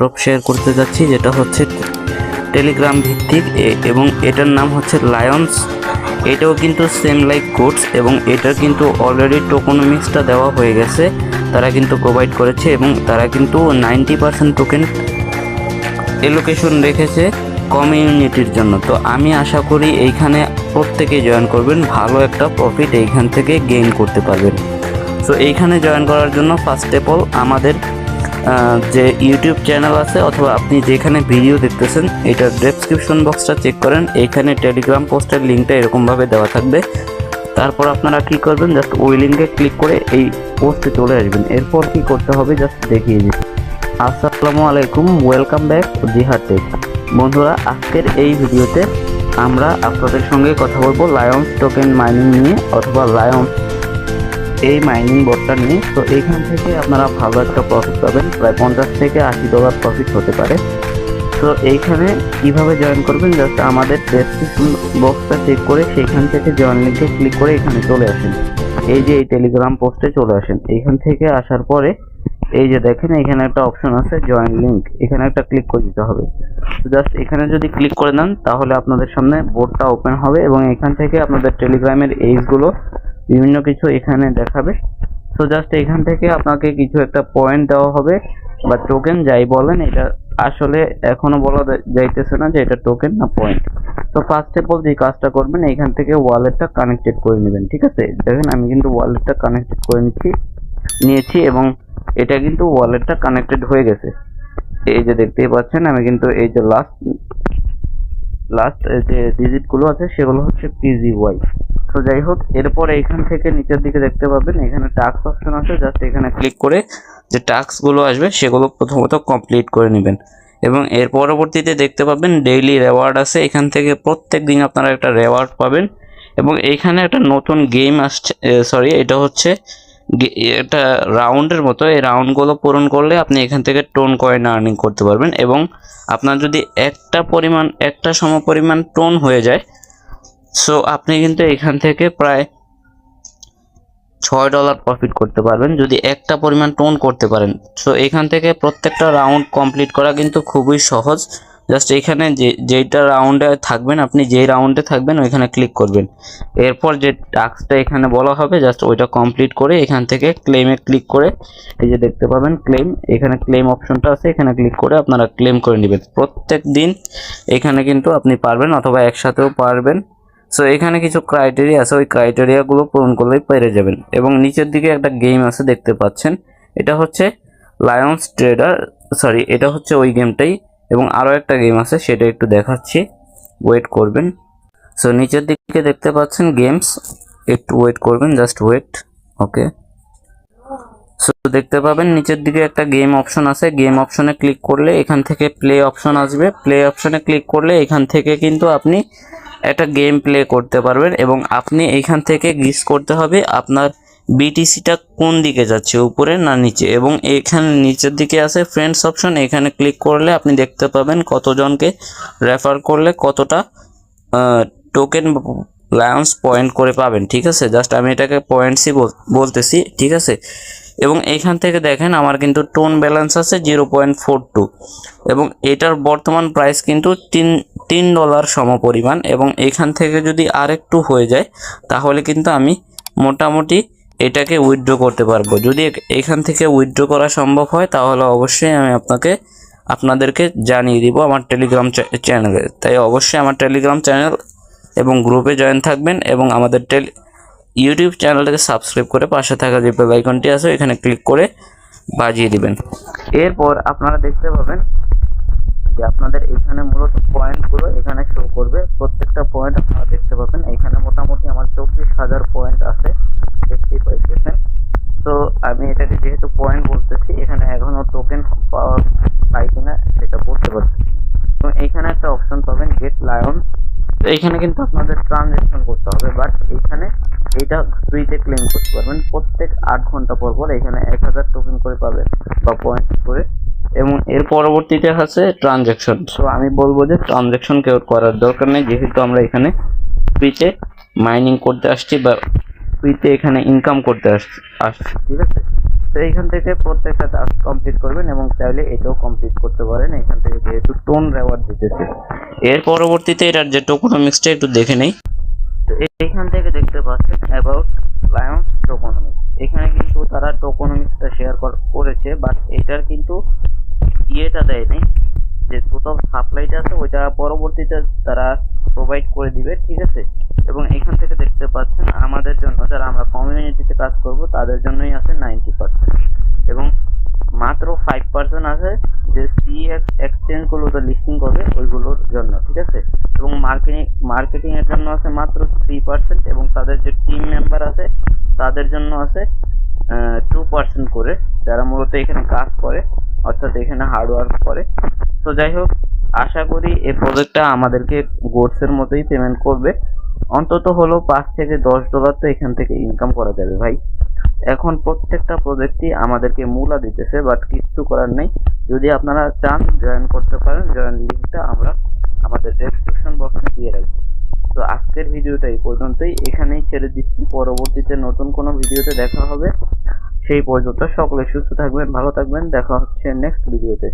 Airdrop share করতে যাচ্ছি, যেটা হচ্ছে টেলিগ্রাম ভিত্তিক এবং এটার নাম হচ্ছে লায়ন্স। এটাও কিন্তু সেম লাইক কোডস এবং এটার কিন্তু অলরেডি টোকোনমিক্সটা দেওয়া হয়ে গেছে, তারা কিন্তু প্রোভাইড করেছে এবং তারা কিন্তু 90% টোকেন এলোকেশন রেখেছে কমিউনিটির জন্য। তো আমি আশা করি এইখানে প্রত্যেকে জয়েন করবেন, ভালো একটা প্রফিট এইখান থেকে গেইন করতে পারবেন। সো এইখানে জয়েন করার জন্য ফার্স্ট অফ অল আমাদের যে ইউটিউব চ্যানেল আছে অথবা আপনি যেখানে ভিডিও দেখতেছেন এটার ডেসক্রিপশন বক্সটা চেক করেন, এইখানে টেলিগ্রাম পোস্টের লিঙ্কটা এরকমভাবে দেওয়া থাকবে। তারপর আপনারা কি করবেন, জাস্ট ওই লিঙ্কে ক্লিক করে এই পোস্টে চলে আসবেন। এরপর কি করতে হবে জাস্ট দেখিয়ে দিচ্ছি। আসসালামু আলাইকুম, ওয়েলকাম ব্যাক জিহাদ টেক। বন্ধুরা, আজকের এই ভিডিওতে আমরা আপনাদের সঙ্গে কথা বলবো লায়ন্স টোকেন মাইনিং নিয়ে অথবা লায়ন্স এই মাইনিং বোর্ডটা নিয়ে। তো এইখান থেকে আপনারা ভালো একটা প্রফিট পাবেন, প্রায় $50 থেকে $80 প্রফিট হতে পারে। তো এইখানে কিভাবে জয়েন করবেন, জাস্ট আমাদের ডেসক্রিপশন বক্সটা চেক করে সেইখান থেকে জয়েন লিঙ্কে ক্লিক করে এখানে চলে আসেন। এই যে এই টেলিগ্রাম পোস্টে চলে আসেন। এইখান থেকে আসার পরে এই যে দেখেন এখানে একটা অপশন আছে জয়েন লিঙ্ক, এখানে একটা ক্লিক করে দিতে হবে। তো জাস্ট এখানে যদি ক্লিক করে দেন তাহলে আপনাদের সামনে বোর্ডটা ওপেন হবে এবং এখান থেকে আপনাদের টেলিগ্রামের এইজগুলো বিভিন্ন কিছু এখানে দেখাবে। তো জাস্ট এখান থেকে আপনাকে কিছু একটা পয়েন্ট দেওয়া হবে বা টোকেন যাই বলেন, এটা আসলে এখনো বলা যাইতেছে না যে এটা টোকেন না পয়েন্ট। তো ফার্স্ট অফ অল যে কাজটা করবেন, এখান থেকে ওয়ালেটটা কানেক্টেড করে নেবেন। ঠিক আছে, দেখেন আমি কিন্তু ওয়ালেটটা কানেক্টেড করে নিয়েছি এবং এটা কিন্তু ওয়ালেটটা কানেক্টেড হয়ে গেছে। এই যে দেখতেই পাচ্ছেন আমি কিন্তু এই যে লাস্ট যে ডিজিটগুলো আছে সেগুলো হচ্ছে PGY। তো যাই হোক, এরপরে এখান থেকে নিচের দিকে দেখতে পাবেন এখানে টাস্ক অপশন আছে, জাস্ট এখানে ক্লিক করে যে টাস্কগুলো আসবে সেগুলো প্রথমত কমপ্লিট করে নেবেন এবং এর পরবর্তীতে দেখতে পাবেন ডেইলি রেওয়ার্ড আছে। এখান থেকে প্রত্যেক দিন আপনারা একটা রেওয়ার্ড পাবেন এবং এইখানে একটা নতুন গেম আসছে, এটা হচ্ছে এটা রাউন্ডের মতো। এই রাউন্ডগুলো পূরণ করলে আপনি এখান থেকে টোন কয়েন আর্নিং করতে পারবেন এবং আপনার যদি একটা সমপরিমাণ টোন হয়ে যায়, সো আপনি কিন্তু এখান থেকে প্রায় $6 প্রফিট করতে পারবেন যদি একটা পরিমাণ টোন করতে পারেন। সো এখান থেকে প্রত্যেকটা রাউন্ড কমপ্লিট করা কিন্তু খুবই সহজ। জাস্ট এখানে যেইটা রাউন্ডে থাকবেন, আপনি যেই রাউন্ডে থাকবেন ওইখানে ক্লিক করবেন। এরপর যে টাস্কটা এখানে বলা হবে জাস্ট ওইটা কমপ্লিট করে এখান থেকে ক্লেমে ক্লিক করে এই যে দেখতে পাবেন ক্লেম, এখানে ক্লেম অপশনটা আছে, এখানে ক্লিক করে আপনারা ক্লেম করে নেবেন। প্রত্যেক দিন এখানে কিন্তু আপনি পারবেন অথবা একসাথেও পারবেন। সো এখানে কিছু ক্রাইটেরিয়া আছে, ওই ক্রাইটেরিয়াগুলো পূরণ করলেই পেরে যাবেন। এবং নিচের দিকে একটা গেম আছে দেখতে পাচ্ছেন, এটা হচ্ছে লায়ন্স ট্রেডার, এটা হচ্ছে ওই গেমটাই। এবং আরও একটা গেম আছে সেটা একটু দেখাচ্ছি, ওয়েট করবেন। সো নিচের দিকে দেখতে পাচ্ছেন গেমস, একটু ওয়েট করবেন, জাস্ট ওয়েট। ওকে, সো দেখতে পাবেন নিচের দিকে একটা গেম অপশন আছে, গেম অপশনে ক্লিক করলে এখান থেকে প্লে অপশন আসবে। প্লে অপশনে ক্লিক করলে এখান থেকে কিন্তু আপনি একটা গেম প্লে করতে পারবেন এবং আপনি এখান থেকে গিস করতে হবে আপনার বিটিসিটা কোন দিকে যাচ্ছে, উপরে না নিচে। এবং এখানে নিচের দিকে আছে ফ্রেন্ডস অপশন, এখানে ক্লিক করলে আপনি দেখতে পাবেন কতজনকে রেফার করলে কতটা টোকেন লায়ন্স পয়েন্ট করে পাবেন। ঠিক আছে, জাস্ট আমি এটাকে পয়েন্টসই বলতেছি। ঠিক আছে, এবং এইখান থেকে দেখেন আমার কিন্তু টোন ব্যালেন্স আছে 0.42 এবং এটার বর্তমান প্রাইস কিন্তু $3 সমপরিমাণ। এবং এখান থেকে যদি আরেকটু হয়ে যায় তাহলে কিন্তু আমি মোটামুটি এটাকে উইথড্র করতে পারবো। যদি এখান থেকে উইথড্র করা সম্ভব হয় তাহলে অবশ্যই আমি আপনাদেরকে জানিয়ে দিব আমার টেলিগ্রাম চ্যানেলে। তাই অবশ্যই আমার টেলিগ্রাম চ্যানেল এবং গ্রুপে জয়েন থাকবেন এবং আমাদের ইউটিউব চ্যানেলটাকে সাবস্ক্রাইব করে পাশে থাকা যে বেল আইকনটি আছে এখানে ক্লিক করে বাজিয়ে দিবেন। এরপর আপনারা দেখতে পাবেন যে আপনাদের এখানে মূলত পয়েন্টগুলো এখানে শো করবে। প্রত্যেকটা পয়েন্ট আপনারা দেখতে পাবেন। এখানে মোটামুটি আমার 24,000 পয়েন্ট আছে, দেখতেই পাইতেছেন। তো আমি এটাকে যেহেতু পয়েন্ট বলতেছি, এখানে এখনো টোকেন পাই কিনা সেটা বলতে পারছি না। তো এইখানে একটা অপশন পাবেন গেট লায়ন, এইখানে কিন্তু আপনাদের ট্রানজ্যাকশন করতে হবে, বাট এইখানে এইটা ফ্রিতে ক্লেম করতে পারবেন। প্রত্যেক 8 ঘন্টা পর পর এখানে 1000 টোকেন করে পাবেন বা পয়েন্ট করে। এবং এর পরবর্তীতে আছে ট্রানজ্যাকশন। সো আমি বলবো যে ট্রানজ্যাকশন কেউ করার দরকার নেই, যেহেতু আমরা এখানে ফ্রিতে মাইনিং করতে আসছি বা ফ্রিতে এখানে ইনকাম করতে আসছি। ঠিক আছে, তো এইখান থেকে প্রত্যেকটা টাস্ক কমপ্লিট করবেন এবং চাইলে এটাও কমপ্লিট করতে পারেন এখান থেকে, যেহেতু টোন রেওয়ার্ড দিতেছে। এর পরবর্তীতে এটার যে টোকোনমিক্সটা একটু দেখে নেই। তো এইখান থেকে দেখতে পাচ্ছেন অ্যাবাউট লায়ন্স টোকোনমিক্স, এখানে কিন্তু তারা টোকোনমিক্সটা শেয়ার করেছে, বাট এটার কিন্তু ইয়েটা দেয় নাই, যে টোটাল সাপ্লাইটা আছে ওইটা পরবর্তীতে তারা প্রোভাইড করে দিবে, ঠিক আছে। এবং এখান থেকে দেখতে পাচ্ছেন আমাদের জন্য, যারা আমরা কমিউনিটিতে কাজ করব তাদের জন্যই আছে 90%, এবং মাত্র 5% আছে যে সিএক্স এক্সচেঞ্জগুলোতে লিস্টিং করবে ওইগুলোর জন্য, ঠিক আছে। এবং মার্কেটিং এর জন্য আছে মাত্র 3%, এবং তাদের যে টিম মেম্বার আছে তাদের জন্য আছে 2% করে, যারা মূলত এখানে কাজ করে, অর্থাৎ এখানে হার্ডওয়ার্ক করে। তো যাই হোক, আশা করি এই প্রজেক্টটা আমাদেরকে গোডসের মতোই পেমেন্ট করবে, অন্তত হলো $5 থেকে $10 তো এখান থেকে ইনকাম করা যাবে ভাই। এখন প্রত্যেকটা প্রজেক্টই আমাদেরকে মূলা দিতেছে, বাট কিছু করার নেই। যদি আপনারা চান জয়েন করতে পারেন, জয়েন লিঙ্কটা আমরা আমাদের ডেসক্রিপশন বক্সে দিয়ে রাখবো। তো আজকের ভিডিওটা এই পর্যন্তই, এখানেই ছেড়ে দিচ্ছি। পরবর্তীতে নতুন কোনো ভিডিওতে দেখা হবে, সেই পর্যন্ত সকলে সুস্থ থাকবেন, ভালো থাকবেন, দেখা হচ্ছে নেক্সট ভিডিওতে।